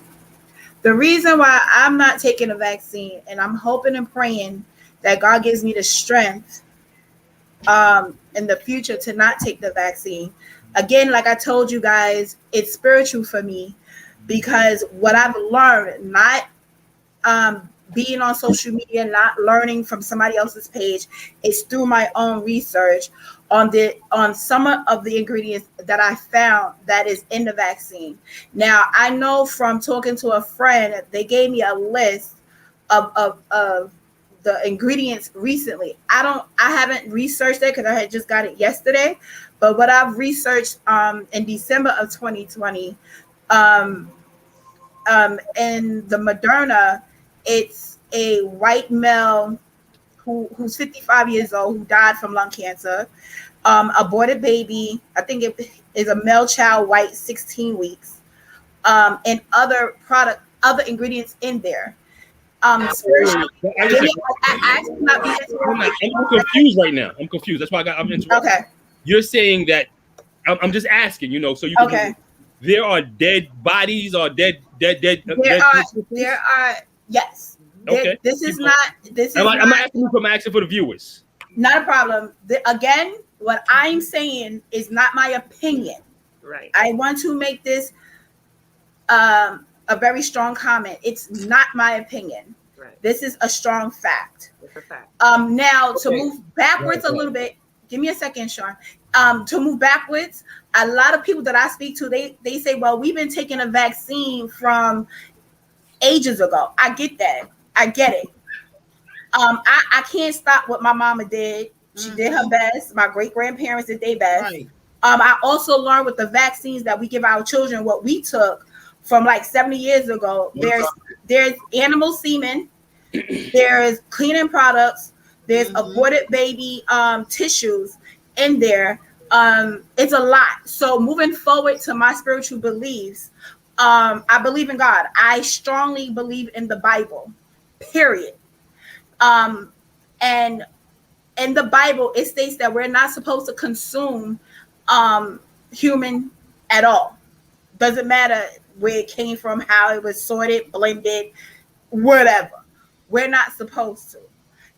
The reason why I'm not taking a vaccine, and I'm hoping and praying that God gives me the strength in the future to not take the vaccine. Again, like I told you guys, it's spiritual for me because what I've learned, not being on social media, not learning from somebody else's page, is through my own research on some of the ingredients that I found that is in the vaccine. Now, I know from talking to a friend, they gave me a list of the ingredients recently. I haven't researched it because I had just got it yesterday, but what I've researched in December of 2020, in the Moderna, it's a white male who's 55 years old who died from lung cancer, aborted baby. I think it is a male child, white, 16 weeks, and other ingredients in there. I'm confused right now. I'm confused. That's why I'm interrupted. Okay. You're saying that I'm just asking, so you can. Okay. There are dead bodies or dead. There are. Yes. Okay. This is not. I'm asking for the viewers. Not a problem. Again, what I'm saying is not my opinion. Right. I want to make this a very strong comment. It's not my opinion. Right. This is a strong fact. It's a fact. Now to move backwards a little bit. Give me a second, Sean. To move backwards, a lot of people that I speak to, they say, well, we've been taking a vaccine from ages ago. I get that. I get it. I can't stop what my mama did. She did her best. My great-grandparents did their best. Right. I also learned with the vaccines that we give our children what we took from like 70 years ago. There's animal semen. There's cleaning products. There's aborted baby tissues in there. It's a lot. So moving forward to my spiritual beliefs, I believe in God. I strongly believe in the Bible, period. And in the Bible, it states that we're not supposed to consume human at all. Doesn't matter where it came from, how it was sorted, blended, whatever. We're not supposed to.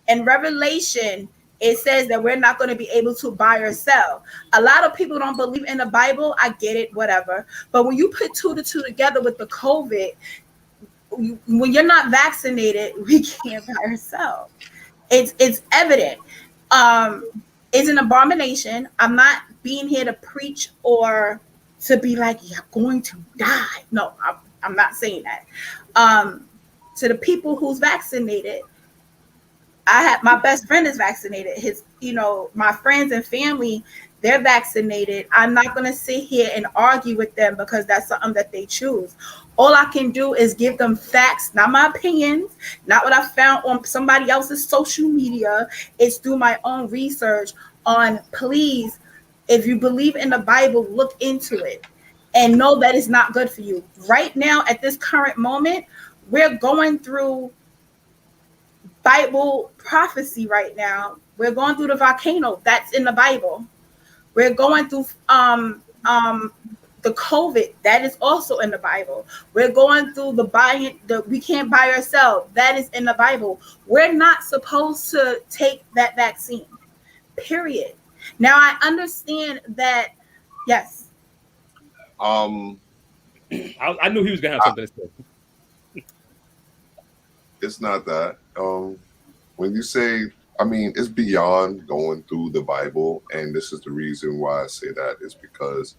In Revelation, it says that we're not going to be able to buy or sell. A lot of people don't believe in the Bible. I get it, whatever. But when you put 2 to 2 together with the COVID, when you're not vaccinated, we can't buy or sell. It's evident. It's an abomination. I'm not being here to preach or to be like, you're going to die. No, I'm not saying that. To the people who's vaccinated, my best friend is vaccinated. My friends and family, they're vaccinated. I'm not going to sit here and argue with them because that's something that they choose. All I can do is give them facts, not my opinions, not what I found on somebody else's social media. It's through my own research on, please, if you believe in the Bible, look into it and know that it's not good for you. Right now, at this current moment, we're going through Bible prophecy right now. We're going through the volcano. That's in the Bible. We're going through the COVID. That is also in the Bible. We're going through we can't buy or sell. That is in the Bible. We're not supposed to take that vaccine, period. Now, I understand that, yes. I knew he was going to have something to say. It's not that. When you say, it's beyond going through the Bible, and this is the reason why I say that is because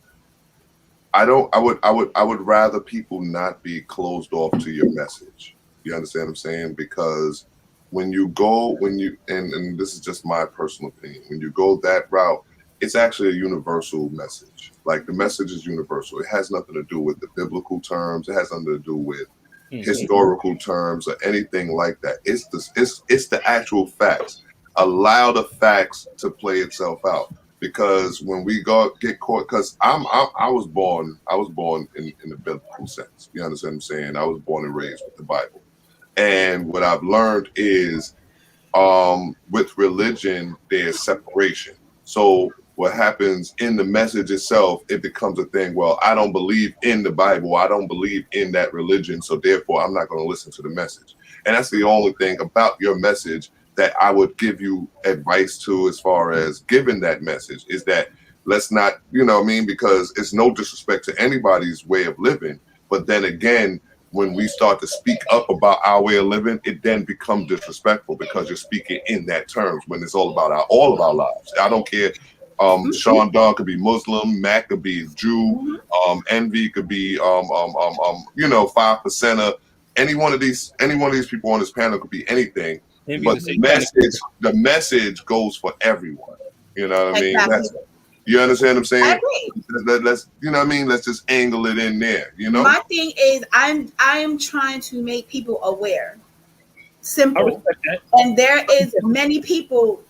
I would rather people not be closed off to your message. You understand what I'm saying? Because and this is just my personal opinion, when you go that route, it's actually a universal message. Like, the message is universal. It has nothing to do with the biblical terms. It has nothing to do with historical terms or anything like that. It's the actual facts. Allow the facts to play itself out. Because when we get caught, because I was born in the biblical sense. You understand what I'm saying? I was born and raised with the Bible. And what I've learned is with religion, there's separation. So what happens in the message itself, it becomes a thing. Well, I don't believe in the Bible. I don't believe in that religion. So therefore, I'm not going to listen to the message. And that's the only thing about your message that I would give you advice to as far as giving that message is that let's not, you know what I mean? Because it's no disrespect to anybody's way of living. But then again, when we start to speak up about our way of living, it then becomes disrespectful because you're speaking in that terms when it's all about all of our lives. I don't care. Sean Don could be Muslim, Mac could be Jew, Envy could be 5%er. Any one of these people on this panel could be anything. But the message goes for everyone. You know what I mean? You understand what I'm saying? I agree. Let's you know what I mean? Let's just angle it in there. You know. My thing is, I'm trying to make people aware. Simple. And there is many people.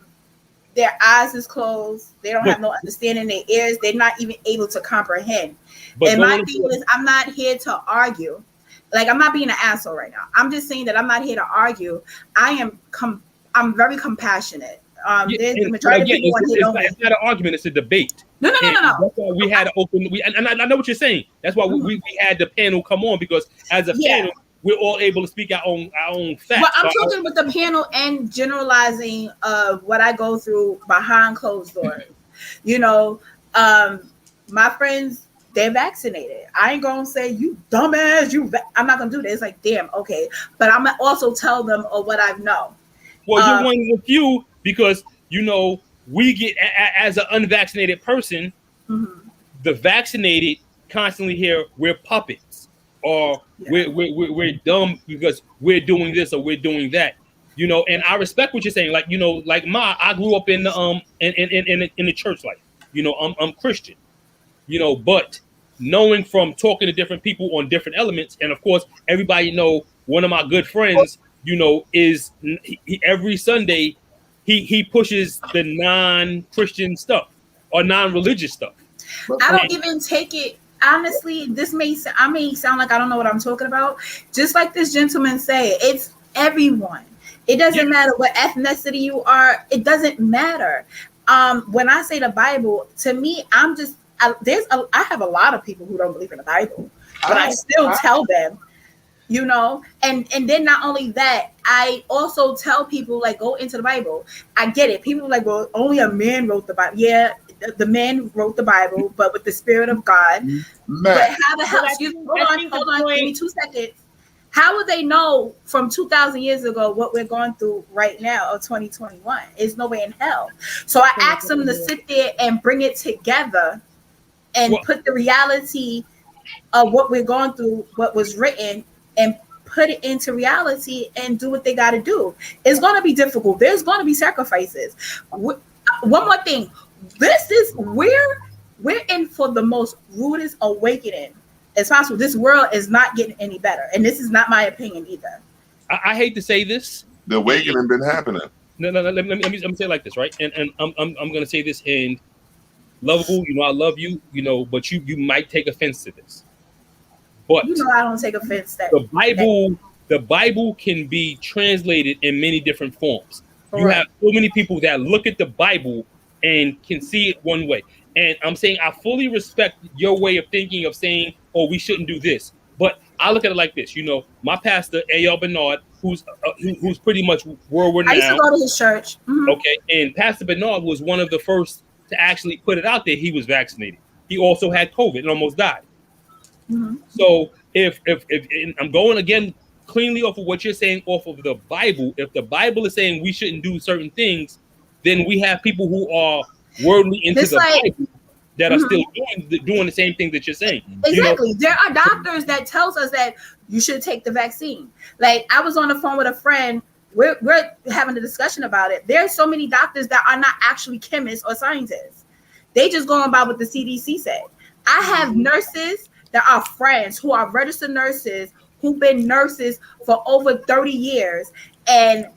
Their eyes is closed. They don't have no understanding. Their ears, they're not even able to comprehend. And my thing is, I'm not here to argue. Like, I'm not being an asshole right now. I'm just saying that I'm not here to argue. I'm very compassionate. There's the majority of people it's not an argument. It's a debate. No. That's why we had to open. And I know what you're saying. That's why we had the panel come on, because as a panel, we're all able to speak our own facts. But I'm talking with the panel and generalizing of what I go through behind closed doors. You know, my friends, they're vaccinated. I ain't gonna say you dumbass. I'm not gonna do this. It's like, damn, okay. But I'm gonna also tell them of what I know. Well, you're one of the few, because we get as an unvaccinated person, the vaccinated constantly hear we're puppets. Or we're dumb because we're doing this or we're doing that, And I respect what you're saying. Like I grew up in the church life. I'm Christian. But knowing from talking to different people on different elements, and of course everybody know one of my good friends, is every Sunday he pushes the non-Christian stuff or non-religious stuff. I don't even take it. Honestly, I may sound like I don't know what I'm talking about. Just like this gentleman said, it's everyone. It doesn't matter what ethnicity you are. It doesn't matter. When I say the Bible, to me, I have a lot of people who don't believe in the Bible, but I still tell them, and then not only that, I also tell people, like, go into the Bible. I get it. People are like, well, only a man wrote the Bible. Yeah, the man wrote the Bible, but with the Spirit of God. But how the hell? Hold on. Give me 2 seconds. How would they know from 2,000 years ago what we're going through right now, or 2021? There's no way in hell. So I asked them to sit there and bring it together and put the reality of what we're going through, what was written, and put it into reality and do what they got to do. It's going to be difficult. There's going to be sacrifices. One more thing. We're in for the most rudest awakening as possible. This world is not getting any better, and this is not my opinion either. I hate to say this. The awakening been happening. No. Let me say it like this, right? And I'm gonna say this, and Lovable, I love you, but you might take offense to this. But I don't take offense that the Bible can be translated in many different forms. You have so many people that look at the Bible and can see it one way. And I'm saying I fully respect your way of thinking of saying, oh, we shouldn't do this. But I look at it like this. My pastor, A.L. Bernard, who's pretty much world renowned. I used to go to his church. Mm-hmm. Okay. And Pastor Bernard was one of the first to actually put it out there. He was vaccinated. He also had COVID and almost died. Mm-hmm. So if I'm going again cleanly off of what you're saying off of the Bible, if the Bible is saying we shouldn't do certain things, then we have people who are worldly into the Bible that are still doing the same thing that you're saying. Exactly. There are doctors that tells us that you should take the vaccine. Like, I was on the phone with a friend. We're having a discussion about it. There are so many doctors that are not actually chemists or scientists. They just going by what the CDC said. I have nurses that are friends who are registered nurses who've been nurses for over 30 years, and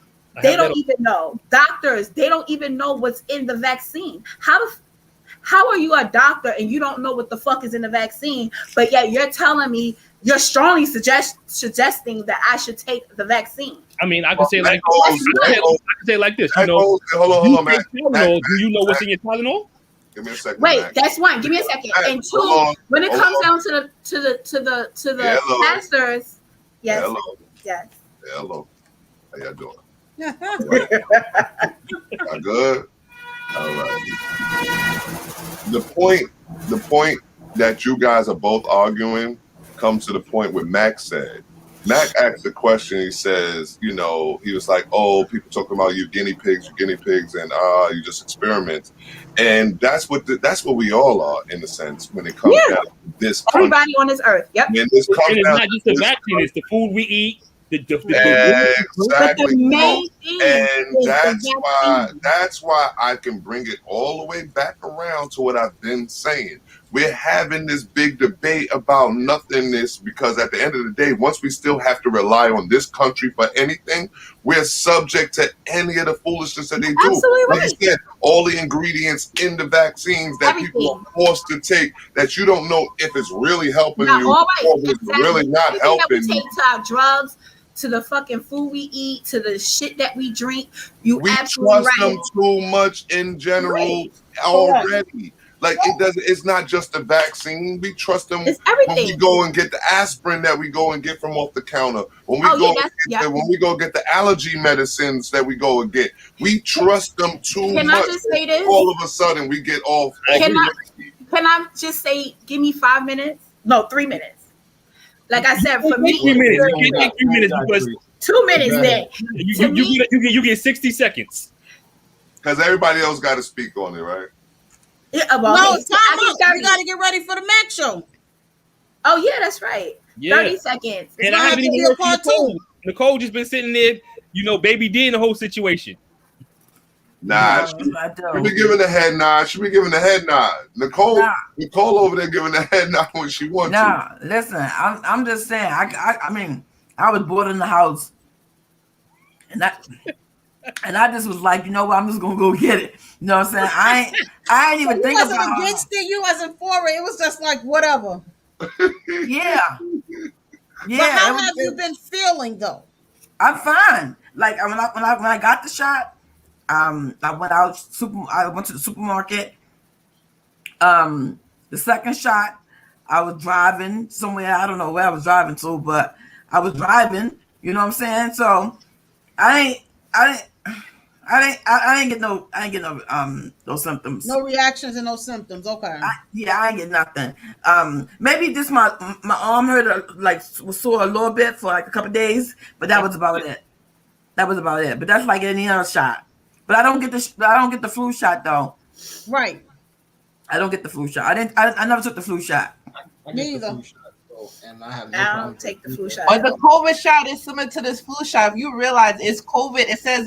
they don't even know. Doctors, they don't even know what's in the vaccine. How are you a doctor and you don't know what the fuck is in the vaccine, but yet you're telling me you're strongly suggesting that I should take the vaccine? I mean, I can say like this. I can say like this. Hold on, man. Do you know what's in your Tylenol? Give me a second. Wait, Mac. that's one. Give me a second. Mac, And hold two, on, when it hold comes on. down to the Hello. pastors, yes, Hello. yes. Hello. How y'all doing? Y'all good? All right. The point that you guys are both arguing comes to the point where Mac said. Mac asked the question. He says, you know, he was like, "Oh, people talking about you guinea pigs, and you just experiment," and that's what we all are in a sense when it comes down to this country. Everybody on this earth. Yep. When this comes And it's down not just the vaccine; it's the food we eat. Exactly. But the main thing And is that's why I can bring it all the way back around to what I've been saying. We're having this big debate about nothingness because at the end of the day, once we still have to rely on this country for anything, we're subject to any of the foolishness that they do. Absolutely Like you said, all the ingredients in the vaccines that people are forced to take that you don't know if it's really helping not you always. or if it's really not Everything that we helping you. take to our drugs, to the fucking food we eat, to the shit that we drink. You We absolutely trust right. them too much in general Right. already. Like it doesn't. It's not just the vaccine. We trust them It's when everything. we go and get the aspirin that we go and get from off the counter. When we when we go get the allergy medicines that we go and get, we trust them too Can much. I just say this? All of a sudden, we get off. Can I just say, give me 5 minutes? No, 3 minutes. Like I said, for me, 3 minutes. You can't take 3 minutes because 2 minutes then. You get 60 seconds. Because everybody else got to speak on it, right? Yeah, well, No, okay, time I up. get We got to get ready for the Mac show. Oh yeah, that's right. Yeah. 30 seconds. And I haven't even heard from Nicole. Nicole just been sitting there, you know, baby D in the whole situation. Nah, she be giving the head nod. She be giving the head nod. Nicole over there giving the head nod when she wants to. Nah, listen, I'm just saying. I mean, I was bored in the house, and I just was like, you know what? I'm just gonna go get it. You know what I'm saying? I ain't even think You wasn't about against it. You wasn't for it. It was just like whatever. Yeah. But how have you been feeling though? I'm fine. Like when I got the shot, I went to the supermarket. The second shot, I was driving somewhere. I don't know where I was driving to, but I was driving. You know what I'm saying? So I didn't get no symptoms. No reactions and no symptoms. Okay. I ain't get nothing. Maybe just my arm hurt, was sore a little bit for like a couple days, but that was about it. But that's like any other shot. But I don't get the flu shot though. Right. I don't get the flu shot. I never took the flu shot. Me either. And I have no I problem don't take the flu shot. But the COVID shot is similar to this flu shot. If you realize it's COVID, it says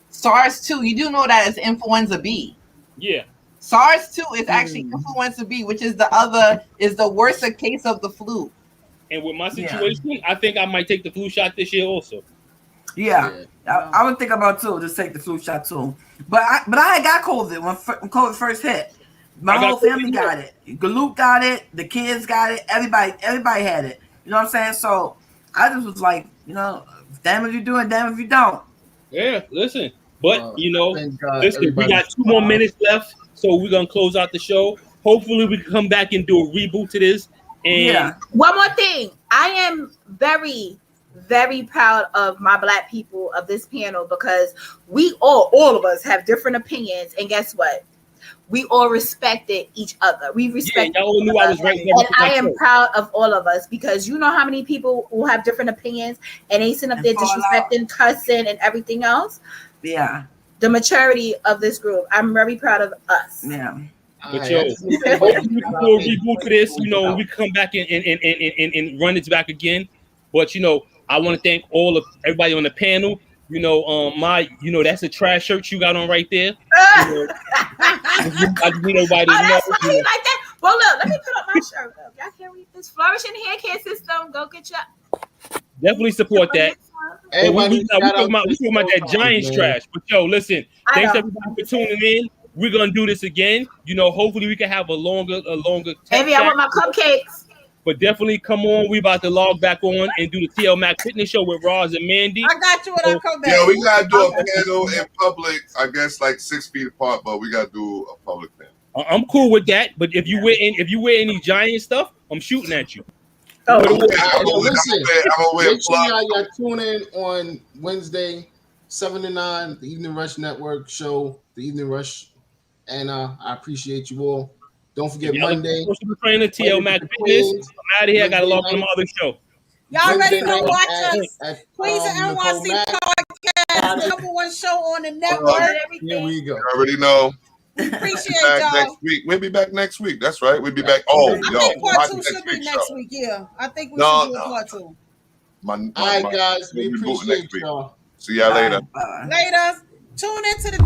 SARS-2. You do know that it's influenza B. Yeah. SARS-2 is actually influenza B, which is the worst case of the flu. And with my situation, I think I might take the flu shot this year also. Yeah. I would think about too, just take the flu shot too. But I had got COVID when COVID first hit. My whole family got it. Galoot got it. The kids got it. Everybody had it. You know what I'm saying? So I just was like, you know, damn if you do it, damn if you don't. Yeah, listen. But you know, listen, we got 2 more minutes left, so we're gonna close out the show. Hopefully, we can come back and do a reboot to this. And one more thing, I am very, very proud of my Black people of this panel because we all of us have different opinions, and guess what? We all respected each other. We respect. y'all all knew I was right. And I am proud of all of us because you know how many people will have different opinions and they sitting up there disrespecting, cussing, and everything else. Yeah. The maturity of this group. I'm very proud of us. Yeah. But yo, hopefully we can do a reboot for this. You know, we come back and run this back again. But you know, I want to thank everybody on the panel. You know, that's a trash shirt you got on right there. You know, I just need everybody to know. That's why you like that. Well, look, let me put up my shirt. Look, y'all can't read this flourishing hair care system. Go get your. Definitely support that. But we talking about that Giants trash. But yo, listen, thanks everybody for tuning in. We're gonna do this again. You know, hopefully we can have a longer. Baby, I want my cupcakes. But definitely come on. We about to log back on and do the TL Mac Fitness Show with Roz and Mandy. I got you when I come back. Yeah, we gotta do a panel in public. I guess like 6 feet apart, but we gotta do a public panel. I'm cool with that. But if you wear any giant stuff, I'm shooting at you. Oh, I'm gonna listen. wear Make sure block. y'all tune in on Wednesday, 7 to 9, the Evening Rush Network show, the Evening Rush, and I appreciate you all. Don't forget Monday. Personal trainer TL Mac Fitness. I'm out of here. I got to log on to my other show. Y'all ready Wednesday to night watch at- us? at, Queens of Nicole NYC Mack. podcast, number one show on the network. Here we go. You already know. Appreciate Back y'all. next week. We'll be back next week. That's right. We'll be back. Oh, I no. think part Watch 2 should be week's next show. week. Yeah, I think we No, should do a no. part 2. All right, guys. We we'll be booting appreciate next week. y'all. See y'all later. Later. Tune into the